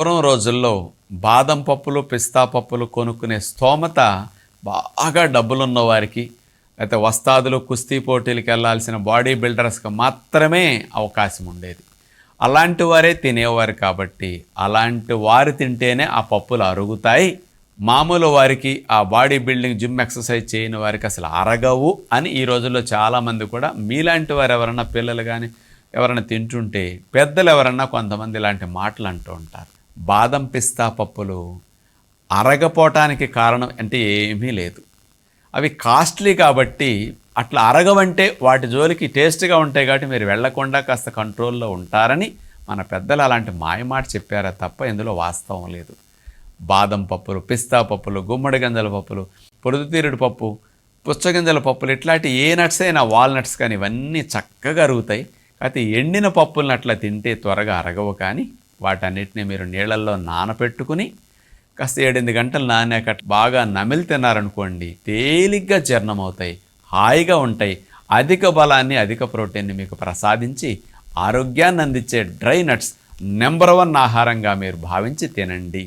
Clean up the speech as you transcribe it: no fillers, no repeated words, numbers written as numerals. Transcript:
పూర్వం రోజుల్లో బాదం పప్పులు పిస్తా పప్పులు కొనుక్కునే స్తోమత బాగా డబ్బులున్న వారికి అయితే వస్తాదులు కుస్తీ పోటీలకు వెళ్ళాల్సిన బాడీ బిల్డర్స్కి మాత్రమే అవకాశం ఉండేది. అలాంటి వారే తినేవారు కాబట్టి అలాంటి వారు తింటేనే ఆ పప్పులు అరుగుతాయి. మామూలు వారికి ఆ బాడీ బిల్డింగ్ జిమ్ ఎక్సర్సైజ్ చేయని వారికి అసలు అరగవు అని ఈ రోజుల్లో చాలామంది కూడా మీలాంటి వారు ఎవరన్నా పిల్లలు కానీ ఎవరైనా తింటుంటే పెద్దలు ఎవరన్నా కొంతమంది ఇలాంటి మాటలు అంటూ ఉంటారు. బాదం పిస్తా పప్పులు అరగపోవటానికి కారణం అంటే ఏమీ లేదు. అవి కాస్ట్లీ కాబట్టి అట్లా అరగవంటే వాటి జోలికి టేస్ట్గా ఉంటాయి కాబట్టి మీరు వెళ్లకుండా కాస్త కంట్రోల్లో ఉంటారని మన పెద్దలు అలాంటి మాయమాట చెప్పారా తప్ప ఇందులో వాస్తవం లేదు. బాదం పప్పులు, పిస్తా పప్పులు, గుమ్మడి గింజల పప్పులు, పొద్దుతిరుగుడు పప్పు, పుచ్చగింజల పప్పులు ఇట్లాంటి ఏ నట్స్ అయినా వాల్నట్స్ కానీ ఇవన్నీ చక్కగా అరుగుతాయి. అయితే ఎండిన పప్పులను అట్లా తింటే త్వరగా అరగవు. కానీ వాటన్నిటిని మీరు నీళ్ళల్లో నానపెట్టుకుని కాస్త 7-8 గంటలు నానాక బాగా నమిలి తిన్నారనుకోండి, తేలిగ్గా జీర్ణమవుతాయి, హాయిగా ఉంటాయి. అధిక బలాన్ని అధిక ప్రోటీన్ని మీకు ప్రసాదించి ఆరోగ్యాన్ని అందించే డ్రై నట్స్ నెంబర్ 1 ఆహారంగా మీరు భావించి తినండి.